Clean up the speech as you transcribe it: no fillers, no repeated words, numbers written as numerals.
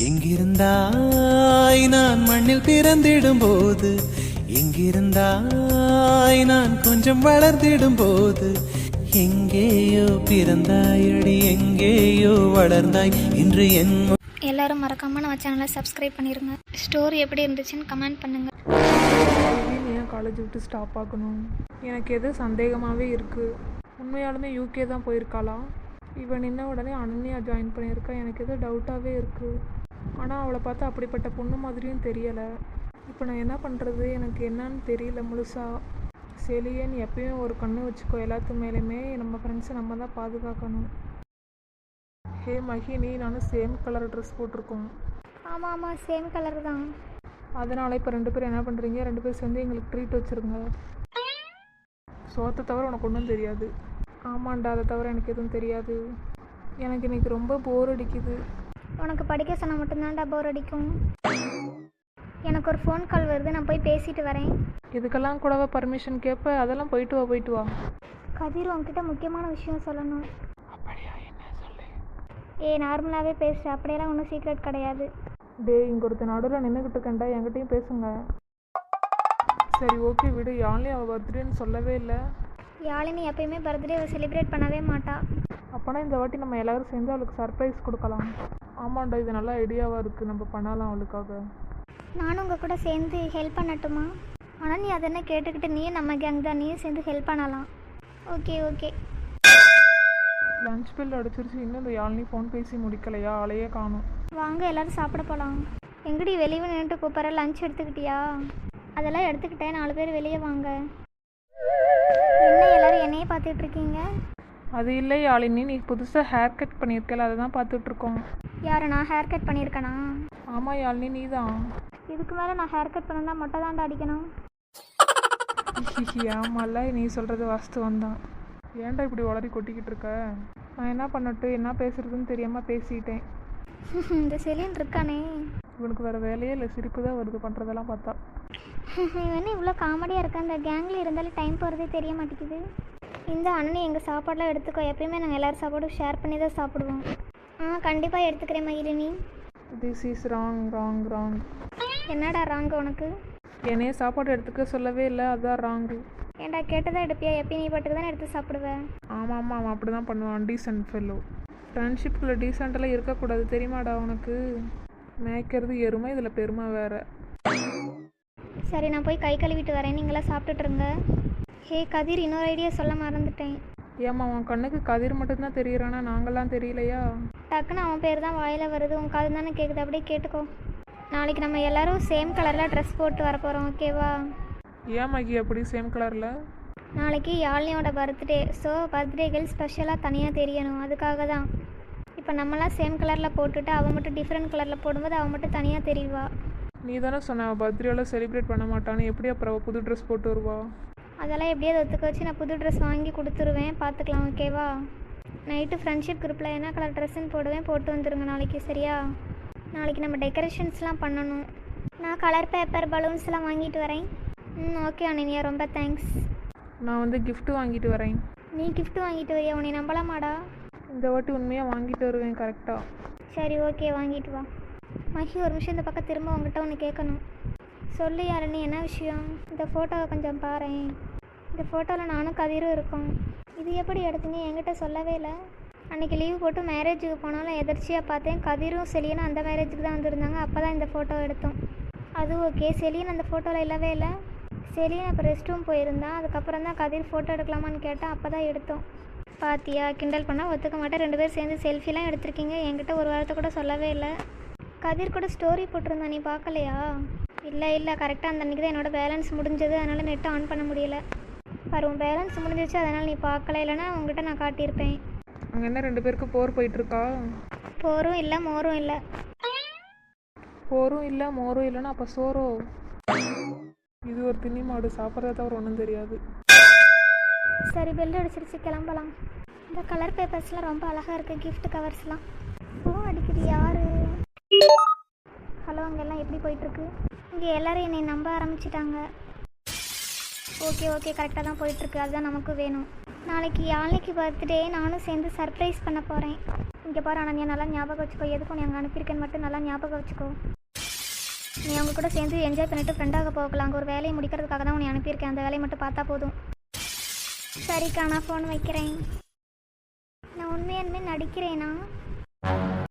எங்கிருந்தாய் நான் மண்ணில் பிறந்திடும் போது, எங்கிருந்தாய் நான் கொஞ்சம் வளர்ந்திடும் போது, எங்கேயோ பிறந்தாயடி எங்கேயோ வளர்ந்தாய் இன்று என். எல்லாரும் மறக்காம நம்ம சேனலை சப்ஸ்கிரைப் பண்ணிருங்க. ஸ்டோரி எப்படி இருந்துச்சுன்னு கமெண்ட் பண்ணுங்க. ஏன் காலேஜ் விட்டு ஸ்டாப் ஆகணும்? எனக்கு எது சந்தேகமாகவே இருக்குது. உண்மையாலுமே யூகே தான் போயிருக்காளா? இவன் நின்ன உடனே அனன்யா ஜாயின் பண்ணியிருக்கா. எனக்கு எதோ டவுட்டாகவே இருக்குது. ஆனால் அவளை பார்த்தா அப்படிப்பட்ட பொண்ணு மாதிரியும் தெரியலை. இப்போ நான் என்ன பண்ணுறது? எனக்கு என்னன்னு தெரியல முழுசாக. செலியன் எப்பயும் ஒரு கண்ணு வச்சுக்கோ, எல்லாத்து மேலேயுமே நம்ம ஃப்ரெண்ட்ஸை நம்ம தான் பாதுகாக்கணும். ஹே மஹினி, நானும் சேம் கலர் ட்ரெஸ் போட்டிருக்கோம். ஆமாம் ஆமாம், சேம் கலர் தான். அதனால் இப்போ 2 பேரும் என்ன பண்ணுறீங்க? 2 பேர் சேர்ந்து எங்களுக்கு ட்ரீட் வச்சுருங்க. சோத்தை தவிர உனக்கு ஒன்றும் தெரியாது. ஆமாண்டா, அதை தவிர எனக்கு எதுவும் தெரியாது. எனக்கு இன்றைக்கி ரொம்ப போர் அடிக்குது. உனக்கு படிக்க சொன்னால் மட்டும்தான்டா போர் அடிக்கும். எனக்கு ஒரு ஃபோன் கால் வருது, நான் போய் பேசிட்டு வரேன். இதுக்கெல்லாம் கூடவா பர்மிஷன் கேட்ப? அதெல்லாம் போயிட்டு வா. கதிர், உன்கிட்ட முக்கியமான விஷயம் சொல்லணும். அப்படியா? என்ன சொல்லு. நார்மலாகவே பேசுகிறேன், அப்படியெல்லாம் ஒன்றும் சீக்ரெட் கிடையாது. இங்கே ஒருத்தர் நடுவில் நின்றுக்கிட்டு இருக்கேன்டா, என்கிட்டையும் பேசுங்க. சரி ஓகே விடு. யாழ்னி அவள் பர்த்டேன்னு சொல்லவே இல்லை. யாழினி எப்பயுமே பர்த்டேவை செலிப்ரேட் பண்ணவே மாட்டா. அப்போனா இந்த வாட்டி நம்ம எல்லோரும் சேர்ந்து அவளுக்கு சர்ப்ரைஸ் கொடுக்கலாம். ஆமாண்டா, இது நல்ல ஐடியாவாக இருக்குது. நம்ம பண்ணலாம் அவளுக்காக. நானும் உங்கள் கூட சேர்ந்து ஹெல்ப் பண்ணட்டுமா? ஆனால் நீ அதென்ன கேட்டுக்கிட்டு, நீயும் நம்ம கேங் தான், நீயும் சேர்ந்து ஹெல்ப் பண்ணலாம். ஓகே. லஞ்ச் பில் அடிச்சிருச்சு. இன்னும் இந்த யாழ்னி ஃபோன் பேசி முடிக்கலையா? ஆளையே காணும். வாங்க எல்லோரும் சாப்பிட போகலாம். எங்கடி வெளியே நின்றுட்டு கூப்பிட்ற? லஞ்ச் எடுத்துக்கிட்டியா? அதெல்லாம் எடுத்துக்கிட்டேன். 4 பேர் வெளியே வாங்க. என்ன எல்லாரும் என்னையே பார்த்துட்டு இருக்கீங்க? அது இல்லை யாழினி, நீ புதுசாக ஹேர் கட் பண்ணியிருக்கல, அதை தான் பார்த்துட்ருக்கோம். யார்? நான் ஹேர் கட் பண்ணியிருக்கேனா? ஆமாம் யாழினி, நீ தான். இதுக்கு மேலே நான் ஹேர் கட் பண்ணா மொட்டை தாண்டா அடிக்கணும். ஆமாம்ல, நீ சொல்கிறது வாஸ்தவம் தான். ஏன்டா இப்படி உளறி கொட்டிக்கிட்டு இருக்க? நான் என்ன பண்ணட்டும்? என்ன பேசுறதுன்னு தெரியாமல் பேசிட்டேன். இந்த செலியன் இருக்கானே, இவனுக்கு வேறு வேலையே இல்லை, சிரிப்பு தான் வருது பண்ணுறதெல்லாம் பார்த்தா. இவன் இவ்வளோ காமெடியாக இருக்கா? இந்த கேங்கில் இருந்தாலும் டைம் போகிறதே தெரிய மாட்டேங்குது. இந்த அண்ணன் எங்கள் சாப்பாடெலாம் எடுத்துக்கோ. எப்பயுமே நாங்கள் எல்லோரும் சாப்பாடும் ஷேர் பண்ணி தான் சாப்பிடுவோம். கண்டிப்பாக எடுத்துக்கிறேன் மகிழினி. This is wrong. என்னடா ராங்கு உனக்கு? என்னையே சாப்பாடு எடுத்துக்க சொல்லவே இல்லை, அதுதான் ராங்கு. ஏன்டா கேட்டதான் எடுப்பியா? எப்பயும் நீ பாட்டுக்கு தானே எடுத்து சாப்பிடுவேன். ஆமாம் அவன் அப்படி தான் பண்ணுவான். Decent fellow. ஃப்ரெண்ட்ஷிப்பில் டீசெண்டெல்லாம் இருக்கக்கூடாது தெரியுமாடா உனக்கு? மேய்க்கிறது எருமை, இதில் பெருமை வேறு. சரி, நான் போய் கை கழுவிட்டு வரேன், நீங்களாம் சாப்பிட்டுட்ருங்க. ஹே கதிர், இன்னொரு ஐடியா சொல்ல மறந்துட்டேன். ஏம்மா, உன் கண்ணுக்கு கதிர் மட்டும்தான் தெரியுறானா? நாங்களாம் தெரியலையா? டக்குன்னு அவன் பேர் தான் வாயில் வருது, உன் காது தானே கேட்குது, அப்படியே கேட்டுக்கோ. நாளைக்கு நம்ம எல்லோரும் சேம் கலரில் ட்ரெஸ் போட்டு வர போகிறோம், ஓகேவா? ஏன் மகி அப்படி சேம் கலரில்? நாளைக்கு யாழ்னியோட பர்த்டே. ஸோ பர்த்டேகள் ஸ்பெஷலாக தனியாக தெரியணும், அதுக்காக தான். இப்போ நம்மளாம் சேம் கலரில் போட்டுட்டு அவன் மட்டும் டிஃப்ரெண்ட் கலரில் போடும்போது அவன் மட்டும் தனியாக தெரியவா. நீ தானே சொன்ன அவள் பர்த்டேலாம் செலிப்ரேட் பண்ண மாட்டான்னு. எப்படி அப்புறம் அவள் புது ட்ரெஸ் போட்டு வருவா? அதெல்லாம் எப்படியாவது ஒத்துக்க வச்சு நான் புது ட்ரெஸ் வாங்கி கொடுத்துருவேன், பார்த்துக்கலாம், ஓகேவா? நைட்டு ஃப்ரெண்ட்ஷிப் குரூப்பில் என்ன கலர் ட்ரெஸ்ஸுன்னு போட்டு வந்துடுங்க நாளைக்கு, சரியா? நாளைக்கு நம்ம டெக்கரேஷன்ஸ்லாம் பண்ணணும். நான் கலர் பேப்பர் பலூன்ஸ்லாம் வாங்கிட்டு வரேன். ஓகே அனன்யா, ரொம்ப தேங்க்ஸ். நான் வந்து கிஃப்ட் வாங்கிட்டு வரேன். நீ கிஃப்ட் வாங்கிட்டு வரியா? உன்னை நம்பலாமாடா? இந்த வாட்டி உண்மையாக வாங்கிட்டு வருவேன் கரெக்டாக. சரி ஓகே, வாங்கிட்டு வா. மஹி, ஒரு நிமிஷம் இந்த பக்கம் திரும்ப உங்கள்கிட்ட ஒன்று கேட்கணும். சொல்லு யாருன்னு, என்ன விஷயம்? இந்த ஃபோட்டோவை கொஞ்சம் பாரேன். இந்த ஃபோட்டோவில் நானும் கதிரும் இருக்கோம். இது எப்படி எடுத்தீங்க? என்கிட்ட சொல்லவே இல்லை. அன்றைக்கி லீவ் போட்டு மேரேஜுக்கு போனாலும் எதர்ச்சியாக பார்த்தேன், கதிரும் செலியனும் அந்த மேரேஜுக்கு தான் வந்திருந்தாங்க. அப்போ தான் இந்த ஃபோட்டோ எடுத்தோம். அது ஓகே. செலியன் அந்த ஃபோட்டோவில் இல்லவே இல்லை. செலியன் அப்போ ரெஸ்ட் ரூம் போயிருந்தான். அதுக்கப்புறம் தான் கதிர் ஃபோட்டோ எடுக்கலாமான்னு கேட்டால் அப்போ தான் எடுத்தோம். பாத்தியா, கிண்டல் பண்ணால் ஒத்துக்க மாட்டேன். 2 பேர் சேர்ந்து செல்ஃபிலாம் எடுத்திருக்கீங்க. என்கிட்ட ஒரு வாரத்தை கூட சொல்லவே இல்லை. கதிர் கூட ஸ்டோரி போட்டிருந்தா, நீ பார்க்கலையா? இல்லை கரெக்டாக அந்த அன்றைக்கி தான் என்னோடய பேலன்ஸ் முடிஞ்சது, அதனால் நெட்டை ஆன் பண்ண முடியலை. உன் பேலன்ஸ் முடிஞ்சிச்சு, அதனால் நீ பார்க்கல. இல்லைனா உங்ககிட்ட நான் காட்டியிருப்பேன். அங்கே என்ன 2 பேருக்கு போர் போயிட்டுருக்கா? போரும் இல்லை மோரும் இல்லை. போரும் இல்லை மோரும் இல்லைன்னா அப்போ சோறோ? இது ஒரு திண்ணி மாடு, சாப்பிட்றத தவிர ஒன்றும் தெரியாது. சரி, பெல் அடிச்சிருச்சு, கிளம்பலாம். இந்த கலர் பேப்பர்ஸ்லாம் ரொம்ப அழகாக இருக்குது, கிஃப்ட் கவர்ஸ்லாம். ஃபோன் அடிக்குது, யார்? ஹலோ, அங்கெல்லாம் எப்படி போயிட்டுருக்கு? இங்கே எல்லோரும் என்னை நம்ப ஆரம்பிச்சிட்டாங்க. ஓகே கரெக்டாக தான் போயிட்டுருக்கு, அதுதான் நமக்கு வேணும். நாளைக்கு யாழினிக்கு பர்த்டே, நானும் சேர்ந்து சர்ப்ரைஸ் பண்ண போகிறேன். இங்கே பாரு அனன்யா, நல்லா ஞாபகம் வச்சுக்கோ. எதுக்கும் நீ அங்கே அனுப்பியிருக்கேன்னு மட்டும் நல்லா ஞாபகம் வச்சுக்கோ. நீ அவங்க கூட சேர்ந்து என்ஜாய் பண்ணிவிட்டு ஃப்ரெண்டாக போகலாம். அங்கே ஒரு வேலையை முடிக்கிறதுக்காக தான் உன்னை அனுப்பியிருக்கேன். அந்த வேலையை மட்டும் பார்த்தா போதும். சரிக்கா, நான் ஃபோன் வைக்கிறேன். நான் உண்மையாலுமே நடிக்கிறேனா?